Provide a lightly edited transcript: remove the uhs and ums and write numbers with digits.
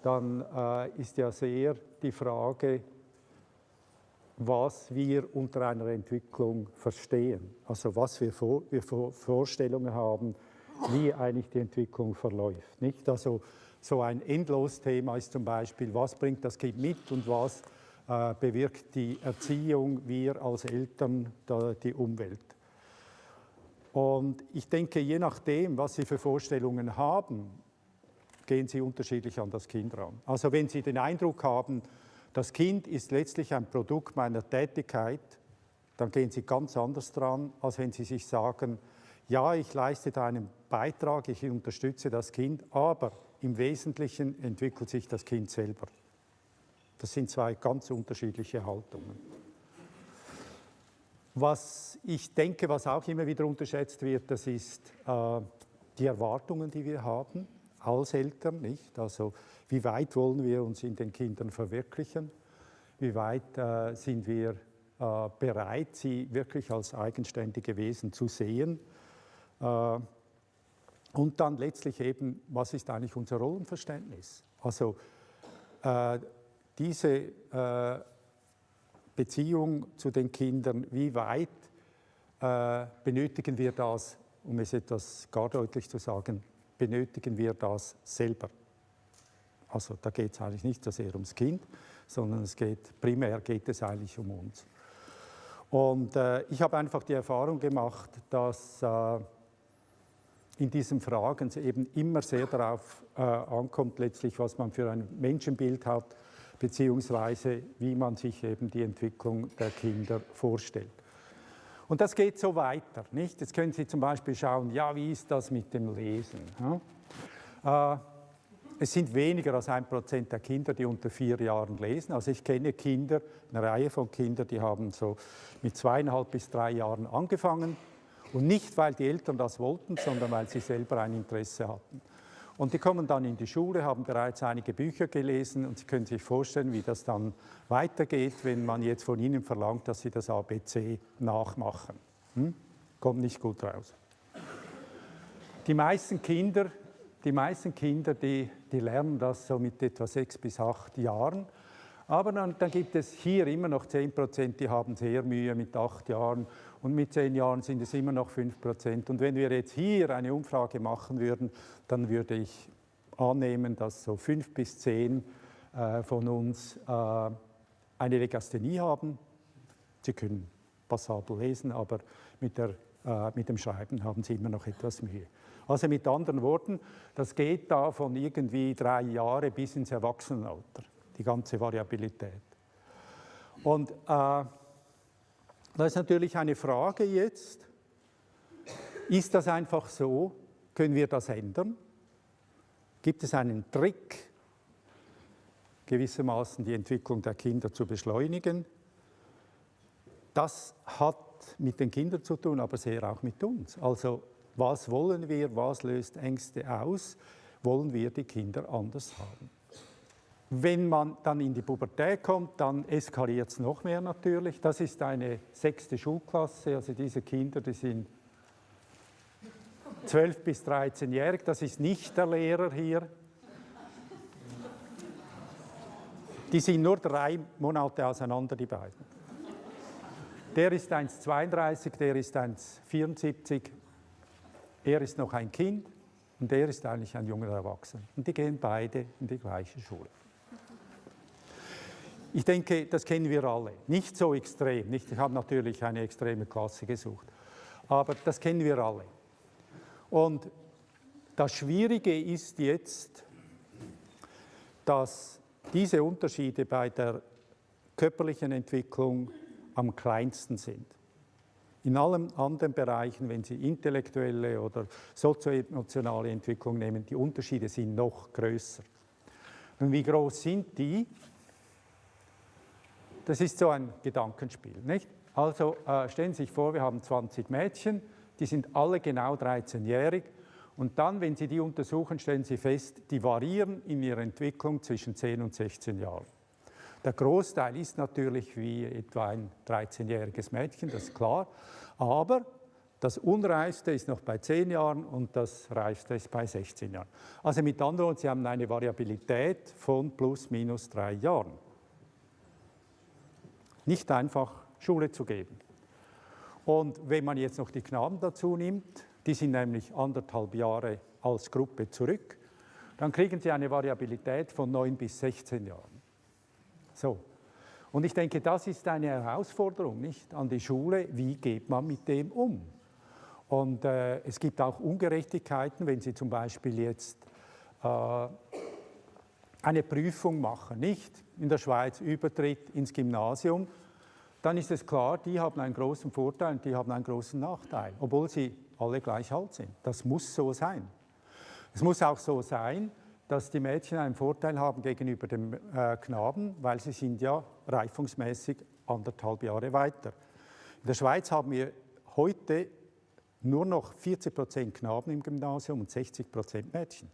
dann ist ja sehr die Frage, was wir unter einer Entwicklung verstehen. Also was wir Vorstellungen haben, wie eigentlich die Entwicklung verläuft. Nicht? Also so ein Endlosthema ist zum Beispiel, was bringt das Kind mit und was bewirkt die Erziehung, wir als Eltern, die Umwelt. Und ich denke, je nachdem, was Sie für Vorstellungen haben, gehen Sie unterschiedlich an das Kind ran. Also wenn Sie den Eindruck haben, das Kind ist letztlich ein Produkt meiner Tätigkeit, dann gehen Sie ganz anders dran, als wenn Sie sich sagen, ja, ich leiste da einen Beitrag, ich unterstütze das Kind, aber im Wesentlichen entwickelt sich das Kind selber. Das sind zwei ganz unterschiedliche Haltungen. Was ich denke, was auch immer wieder unterschätzt wird, das ist die Erwartungen, die wir haben als Eltern, nicht? Also wie weit wollen wir uns in den Kindern verwirklichen? Wie weit sind wir bereit, sie wirklich als eigenständige Wesen zu sehen? Und dann letztlich eben, was ist eigentlich unser Rollenverständnis? Also diese Beziehung zu den Kindern, wie weit benötigen wir das, um es etwas gar deutlich zu sagen, benötigen wir das selber? Also da geht es eigentlich nicht so sehr ums Kind, sondern primär geht es eigentlich um uns. Und ich habe einfach die Erfahrung gemacht, dass in diesen Fragen es eben immer sehr darauf ankommt, letztlich, was man für ein Menschenbild hat, beziehungsweise wie man sich eben die Entwicklung der Kinder vorstellt. Und das geht so weiter, nicht? Jetzt können Sie zum Beispiel schauen, ja, wie ist das mit dem Lesen? Ja? Es sind weniger als 1% der Kinder, die unter 4 Jahren lesen. Also ich kenne Kinder, eine Reihe von Kindern, die haben so mit 2,5 bis 3 Jahren angefangen. Und nicht, weil die Eltern das wollten, sondern weil sie selber ein Interesse hatten. Und die kommen dann in die Schule, haben bereits einige Bücher gelesen und Sie können sich vorstellen, wie das dann weitergeht, wenn man jetzt von ihnen verlangt, dass sie das ABC nachmachen. Kommt nicht gut raus. Die meisten Kinder, die lernen das so mit etwa 6 bis 8 Jahren. Aber dann gibt es hier immer noch 10%, die haben sehr Mühe mit 8 Jahren. Und mit 10 Jahren sind es immer noch 5%. Und wenn wir jetzt hier eine Umfrage machen würden, dann würde ich annehmen, dass so 5 bis 10 von uns eine Legasthenie haben. Sie können passabel lesen, aber mit dem Schreiben haben sie immer noch etwas Mühe. Also mit anderen Worten, das geht da von irgendwie 3 Jahre bis ins Erwachsenenalter, die ganze Variabilität. Und da ist natürlich eine Frage jetzt, ist das einfach so? Können wir das ändern? Gibt es einen Trick, gewissermaßen die Entwicklung der Kinder zu beschleunigen? Das hat mit den Kindern zu tun, aber sehr auch mit uns. Also was wollen wir, was löst Ängste aus? Wollen wir die Kinder anders haben? Wenn man dann in die Pubertät kommt, dann eskaliert es noch mehr natürlich. Das ist eine 6. Schulklasse, also diese Kinder, die sind 12 bis 13-jährig, das ist nicht der Lehrer hier. Die sind nur 3 Monate auseinander, die beiden. Der ist 1,32, der ist 1,74, er ist noch ein Kind und er ist eigentlich ein junger Erwachsener. Und die gehen beide in die gleiche Schule. Ich denke, das kennen wir alle. Nicht so extrem. Nicht? Ich habe natürlich eine extreme Klasse gesucht. Aber das kennen wir alle. Und das Schwierige ist jetzt, dass diese Unterschiede bei der körperlichen Entwicklung am kleinsten sind. In allen anderen Bereichen, wenn Sie intellektuelle oder sozioemotionale Entwicklung nehmen, die Unterschiede sind noch größer. Und wie groß sind die? Das ist so ein Gedankenspiel, nicht? Also stellen Sie sich vor, wir haben 20 Mädchen, die sind alle genau 13-jährig und dann, wenn Sie die untersuchen, stellen Sie fest, die variieren in ihrer Entwicklung zwischen 10 und 16 Jahren. Der Großteil ist natürlich wie etwa ein 13-jähriges Mädchen, das ist klar, aber Das Unreifste ist noch bei 10 Jahren und das Reifste ist bei 16 Jahren. Also mit anderen Worten, Sie haben eine Variabilität von plus minus 3 Jahren. Nicht einfach Schule zu geben. Und wenn man jetzt noch die Knaben dazu nimmt, die sind nämlich 1,5 Jahre als Gruppe zurück, dann kriegen Sie eine Variabilität von 9 bis 16 Jahren. So. Und ich denke, das ist eine Herausforderung, nicht, an die Schule. Wie geht man mit dem um? Und es gibt auch Ungerechtigkeiten, wenn Sie zum Beispiel jetzt eine Prüfung machen, nicht in der Schweiz Übertritt ins Gymnasium, dann ist es klar, die haben einen großen Vorteil und die haben einen großen Nachteil, obwohl sie alle gleich alt sind. Das muss so sein. Es muss auch so sein, dass die Mädchen einen Vorteil haben gegenüber dem Knaben, weil sie sind ja reifungsmäßig 1,5 Jahre weiter. In der Schweiz haben wir heute nur noch 40% Knaben im Gymnasium und 60% Mädchen.